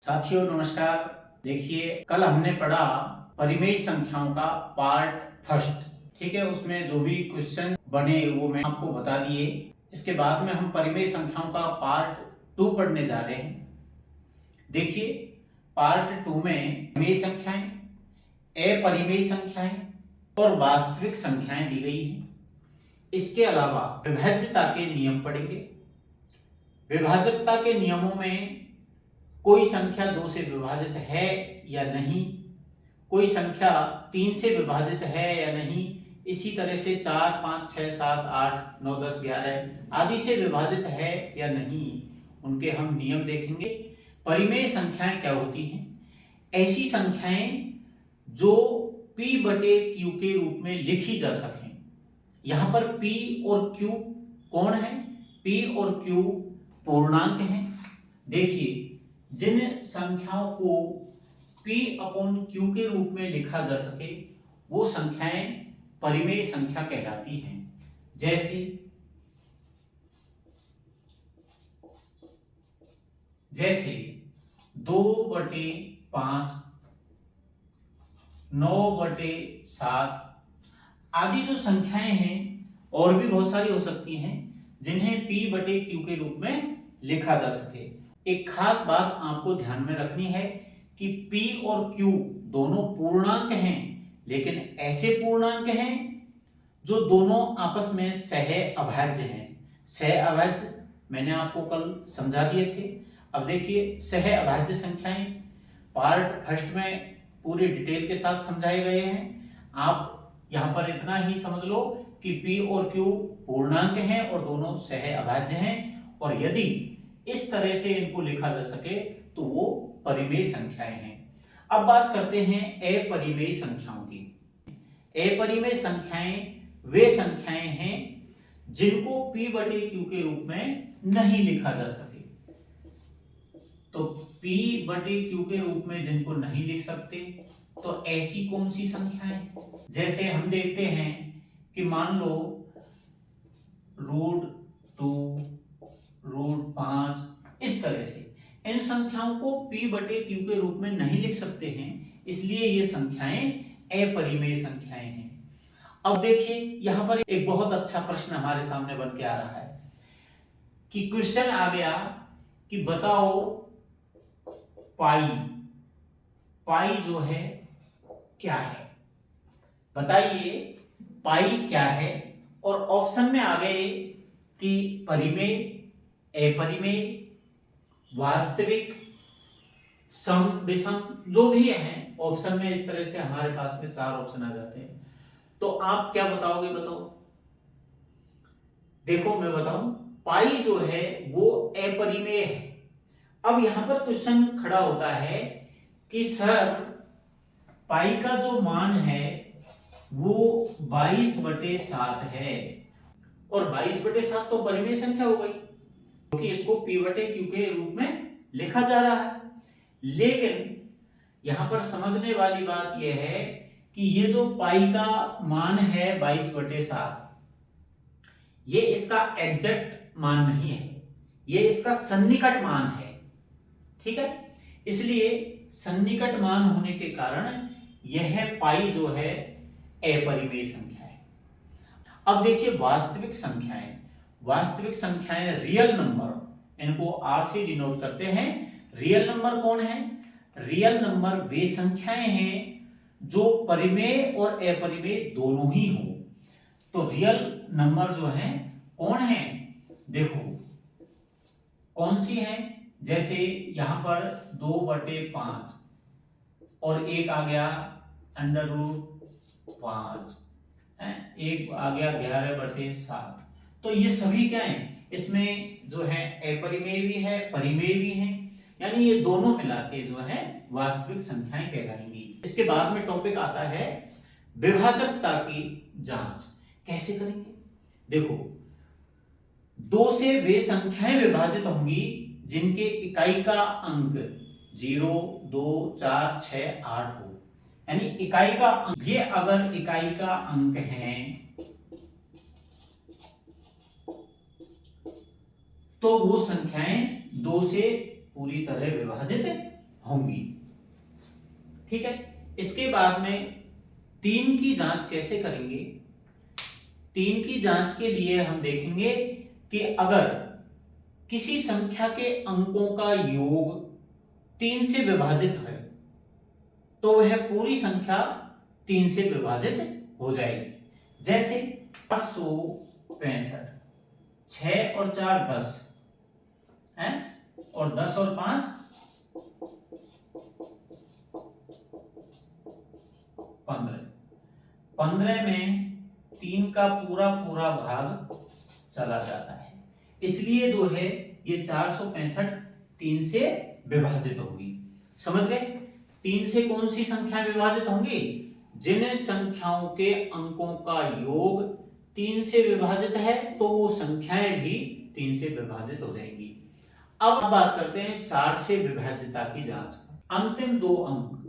साथियों नमस्कार। देखिए, कल हमने पढ़ा परिमेय संख्याओं का पार्ट फर्स्ट। ठीक है, उसमें जो भी क्वेश्चन बने वो मैं आपको बता दिए। इसके बाद में हम परिमेय संख्याओं का पार्ट 2 पढ़ने जा रहे हैं। देखिए, पार्ट 2 में परिमेय संख्याएं, अपरिमेय संख्याएं और वास्तविक संख्याएं दी गई हैं। इसके अलावा विभाज्यता के नियम पढ़ेंगे। विभाजकता के नियमों में कोई संख्या 2 से विभाजित है या नहीं, कोई संख्या 3 से विभाजित है या नहीं, इसी तरह से 4, 5, 6, 7, 8, 9, 10, 11 आदि से विभाजित है या नहीं, उनके हम नियम देखेंगे। परिमेय संख्याएं क्या होती हैं? ऐसी संख्याएं जो P बटे Q के रूप में लिखी जा सकें। यहां पर P और Q कौन है? P और Q पूर्णांक हैं। देखिए, जिन संख्याओं को P अपॉन Q के रूप में लिखा जा सके वो संख्याएं परिमेय संख्या कहलाती हैं। जैसे 2/5, 9/7 आदि जो संख्याएं हैं, और भी बहुत सारी हो सकती हैं जिन्हें P बटे Q के रूप में लिखा जा सके। एक खास बात आपको ध्यान में रखनी है कि P और Q दोनों पूर्णांक हैं, लेकिन ऐसे पूर्णांक हैं जो दोनों आपस में सह-अभाज्य हैं। सह-अभाज्य मैंने आपको कल समझा दिए थे। अब देखिए, सह-अभाज्य संख्याएं पार्ट फर्स्ट में पूरी डिटेल के साथ समझाए गए हैं। आप यहां पर इतना ही समझ लो कि P और Q पूर्णांक हैं और दोनों सह-अभाज्य हैं, और यदि इस तरह से इनको लिखा जा सके तो वो परिमेय संख्याएं हैं। अब बात करते हैं अपरिमेय संख्याओं की। अपरिमेय संख्याएं वे संख्याएं हैं जिनको P बटे Q के रूप में नहीं लिखा जा सके। तो P बटे Q के रूप में जिनको नहीं लिख सकते, तो ऐसी कौन सी संख्याएं? जैसे हम देखते हैं कि मान लो √2, √5, इस तरह से इन संख्याओं को P बटे Q के रूप में नहीं लिख सकते हैं, इसलिए ये संख्याएं अपरिमेय संख्याएं हैं। अब देखिए, यहां पर एक बहुत अच्छा प्रश्न हमारे सामने बन के आ रहा है कि क्वेश्चन आ गया कि बताओ पाई जो है क्या है? बताइए पाई क्या है? और ऑप्शन में आ गए कि परिमेय, अपरिमेय, वास्तविक, सम, विषम, जो भी है ऑप्शन में। इस तरह से हमारे पास में 4 ऑप्शन आ जाते हैं। तो आप क्या बताओगे? बताओ। देखो, मैं बताऊं, पाई जो है वो अपरिमेय है। अब यहां पर क्वेश्चन खड़ा होता है कि सर पाई का जो मान है वो 22/7 है, और 22/7 तो परिमेय संख्या हो गई क्योंकि इसको P बटे Q के रूप में लिखा जा रहा है। लेकिन यहां पर समझने वाली बात यह है कि ये जो पाई का मान है 22/7, ये इसका एग्जैक्ट मान नहीं है, ये इसका सन्निकट मान है। ठीक है, इसलिए सन्निकट मान होने के कारण यह पाई जो है अपरिमेय संख्या है। अब देखिए, वास्तविक संख्याएं, वास्तविक संख्याएं रियल नंबर, इनको R से डिनोट करते हैं। रियल नंबर कौन है? रियल नंबर वे संख्याएं हैं जो परिमेय और अपरिमेय दोनों ही हो। तो रियल नंबर जो है कौन है? देखो कौन सी है? जैसे यहां पर 2/5 और एक आ गया √5, एक आ गया 11/7। तो ये सभी क्या है? इसमें जो है अपरिमेय भी है, परिमेय भी है, यानी ये दोनों मिला के जो है वास्तविक संख्याएं कहलाएंगी। इसके बाद में टॉपिक आता है विभाजकता की जांच। कैसे करेंगे? देखो, 2 से वे संख्याएं विभाजित होंगी जिनके इकाई का अंक 0, 2, 4, 6, 8 हो, यानी इकाई का अंक। ये अगर इकाई का अंक है तो वो संख्याएं 2 से पूरी तरह विभाजित होंगी। ठीक है, इसके बाद में 3 की जांच कैसे करेंगे? 3 की जांच के लिए हम देखेंगे कि अगर किसी संख्या के अंकों का योग 3 से विभाजित है तो वह पूरी संख्या 3 से विभाजित हो जाएगी। जैसे 865, 6 और 4 10 है, और 10 और 5 15। 15 में 3 का पूरा पूरा भाग चला जाता है, इसलिए जो है ये 465 3 से विभाजित होगी। समझ गए? 3 से कौन सी संख्या विभाजित होंगी? जिन संख्याओं के अंकों का योग 3 से विभाजित है तो वो संख्याएं भी 3 से विभाजित हो जाएंगी। अब बात करते हैं 4 से विभाज्यता की जांच। अंतिम 2 अंक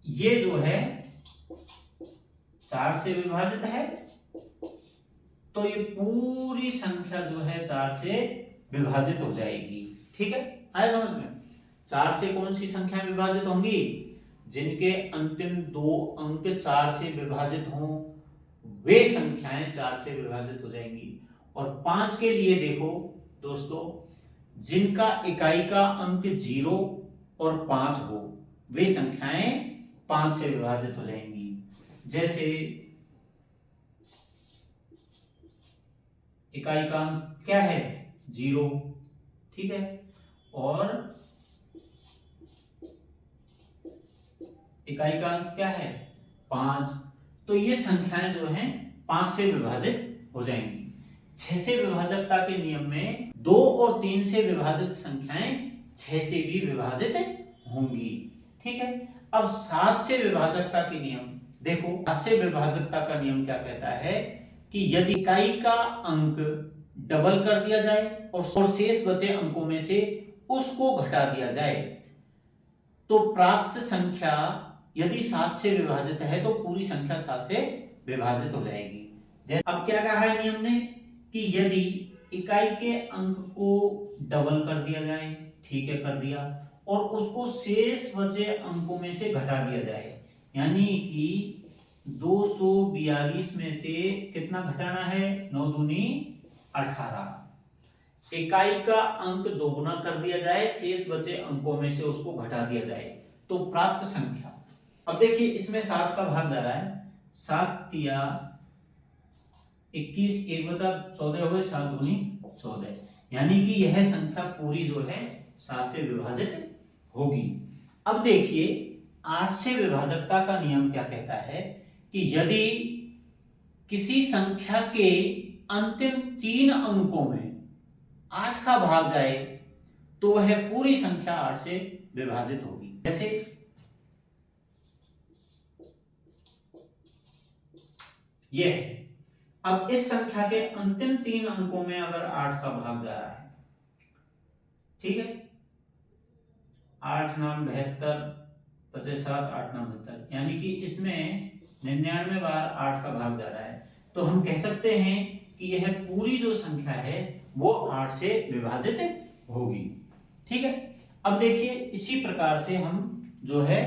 ये जो है 4 से विभाजित है तो ये पूरी संख्या जो है 4 से विभाजित हो जाएगी। ठीक है, आया समझ में? 4 से कौन सी संख्या विभाजित होंगी? जिनके अंतिम 2 अंक 4 से विभाजित हों वे संख्याएं 4 से विभाजित हो जाएंगी। और 5 के लिए देखो दोस्तों, जिनका इकाई का अंक 0 और 5 हो वे संख्याएं 5 से विभाजित हो जाएंगी। जैसे इकाई का अंक क्या है? 0, ठीक है, और इकाई का अंक क्या है? 5। तो ये संख्याएं जो हैं 5 से विभाजित हो जाएंगी। 6 से विभाजकता के नियम में 2 और 3 से विभाजित संख्याएं 6 से भी विभाजित होंगी। ठीक है, अब 7 से विभाजकता के नियम देखो। 7 से विभाजकता का नियम क्या कहता है कि यदि इकाई का अंक डबल कर दिया जाए और शेष बचे अंकों में से उसको घटा दिया जाए तो प्राप्त संख्या यदि 7 से विभाजित है तो पूरी संख्या 7 से विभाजित हो जाएगी। अब क्या कहा है नियम ने कि यदि इकाई के अंक को डबल कर दिया जाए, ठीक है, कर दिया, और उसको शेष बचे अंकों में से घटा दिया जाए, यानी कि 242 में से कितना घटाना है? 9 दूनी 18। इकाई का अंक दोगुना कर दिया जाए, शेष बचे अंकों में से उसको घटा दिया जाए तो प्राप्त संख्या। अब देखिए इसमें 7 का भाग जा रहा है, 7 तिया 21, 1 बचा 14 हुए, 7 दूनी 14, यानी कि यह संख्या पूरी जो है 7 से विभाजित होगी। अब देखिए 8 से विभाजकता का नियम क्या कहता है कि यदि किसी संख्या के अंतिम 3 अंकों में 8 का भाग जाए तो वह पूरी संख्या 8 से विभाजित होगी। जैसे ये है। अब इस संख्या के अंतिम 3 अंकों में अगर 8 का भाग जा रहा है, ठीक है, 8 9 72, 57, 8 9 72, यानी कि इसमें 99 बार 8 का भाग जा रहा है, तो हम कह सकते हैं कि यह पूरी जो संख्या है वो 8 से विभाजित होगी। ठीक है, अब देखिए इसी प्रकार से हम जो है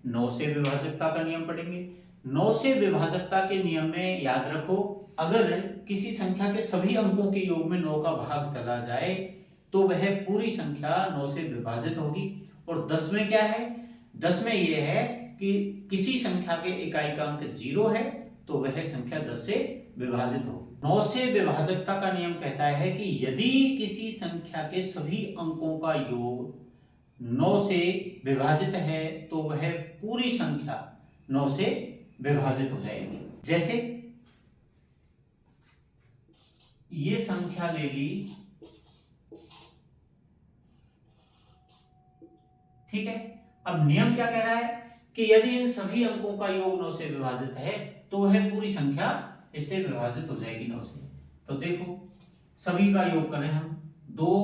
9 से विभाजकता का नियम पढ़ेंगे। 9 से विभाजकता के नियम में याद रखो, अगर किसी संख्या के सभी अंकों के योग में 9 का भाग चला जाए तो वह पूरी संख्या 9 से विभाजित होगी। और 10 में क्या है? 10 में यह है कि किसी संख्या के इकाई का अंक 0 है तो वह संख्या 10 से विभाजित होगी। 9 से विभाजकता का नियम कहता है कि यदि किसी संख्या के सभी अंकों का योग 9 से विभाजित है तो वह पूरी संख्या 9 से विभाजित हो जाएगी। जैसे ये संख्या लेगी, ठीक है। अब नियम क्या कह रहा है कि यदि इन सभी अंकों का योग 9 से विभाजित है तो वह पूरी संख्या इससे विभाजित हो जाएगी 9 से। तो देखो सभी का योग करें हम, 2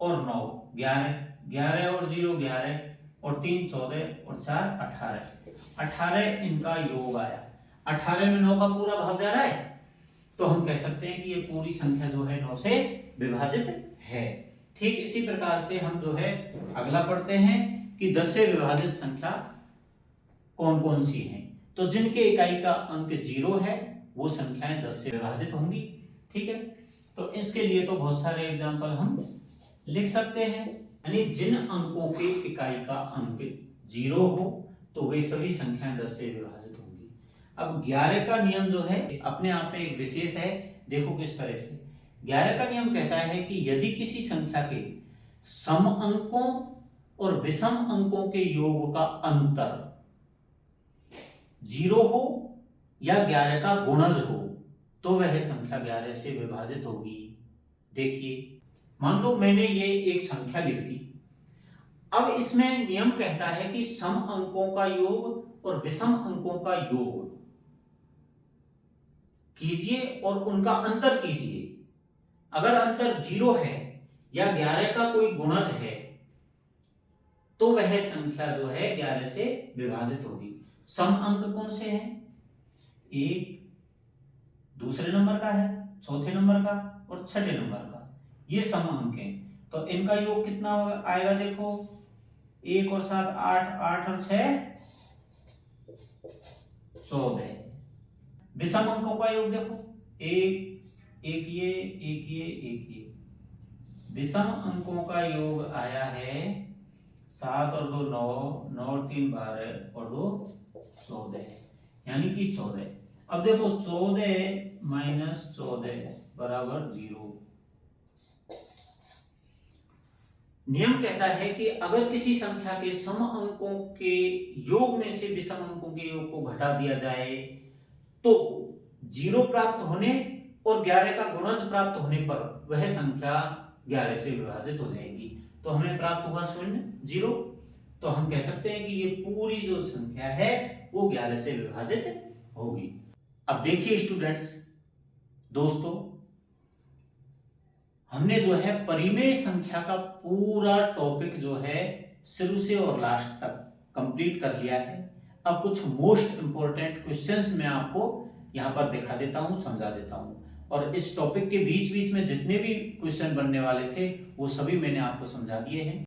और 9 11, 11 और 0 11, और 3 14, और 4 18, 18 इनका योग आया। 18 में 9 का पूरा भाग जा रहा है तो हम कह सकते हैं कि ये पूरी संख्या जो है 9 से विभाजित है। ठीक इसी प्रकार से हम जो है अगला पढ़ते हैं कि 10 से विभाजित संख्या कौन कौन सी हैं। तो जिनके इकाई का अंक 0 है वो संख्याएं 10 से विभाजित होंगी। ठीक है, तो इसके लिए तो बहुत सारे एग्जांपल हम लिख सकते हैं, यानी जिन अंकों के इकाई का अंक 0 हो तो वे सभी संख्याएं 10 से विभाजित होंगी। अब 11 का नियम जो है अपने आप में एक विशेष है। देखो किस तरह से 11 का नियम कहता है कि यदि किसी संख्या के सम अंकों और विषम अंकों के योग का अंतर 0 हो या 11 का गुणज हो तो वह संख्या 11 से विभाजित होगी। देखिए, मान लो मैंने ये एक संख्या लिख दी। अब इसमें नियम कहता है कि सम अंकों का योग और विषम अंकों का योग कीजिए और उनका अंतर कीजिए। अगर अंतर 0 है या 11 का कोई गुणज है तो वह संख्या जो है 11 से विभाजित होगी। सम अंक कौन से हैं? एक दूसरे नंबर का है, चौथे नंबर का और छठे नंबर का, ये सम अंक हैं। तो इनका योग कितना आएगा? देखो 1 और 7 8, 8 और 6 14। विषम अंकों का योग देखो 1 1 ये 1 ये 1 ये। विषम अंकों का योग आया है 7 और 2 9, 9 और 3 12 और 2 14, यानी कि 14। अब देखो 14 माइनस 14 बराबर 0। नियम कहता है कि अगर किसी संख्या के सम अंकों के योग में से विषम अंकों के योग को घटा दिया जाए तो 0 प्राप्त होने और 11 का गुणज प्राप्त होने पर वह संख्या 11 से विभाजित हो जाएगी। तो हमें प्राप्त हुआ 0 0। तो हम कह सकते हैं कि ये पूरी जो संख्या है वो 11 से विभाजित होगी। अब देखिए स्टूडेंट्स, दोस्तों, हमने जो है परिमेय संख्या का पूरा टॉपिक जो है शुरू से और लास्ट तक कंप्लीट कर लिया है। अब कुछ मोस्ट इंपॉर्टेंट क्वेश्चंस मैं आपको यहाँ पर दिखा देता हूँ, समझा देता हूँ। और इस टॉपिक के बीच बीच में जितने भी क्वेश्चन बनने वाले थे वो सभी मैंने आपको समझा दिए हैं।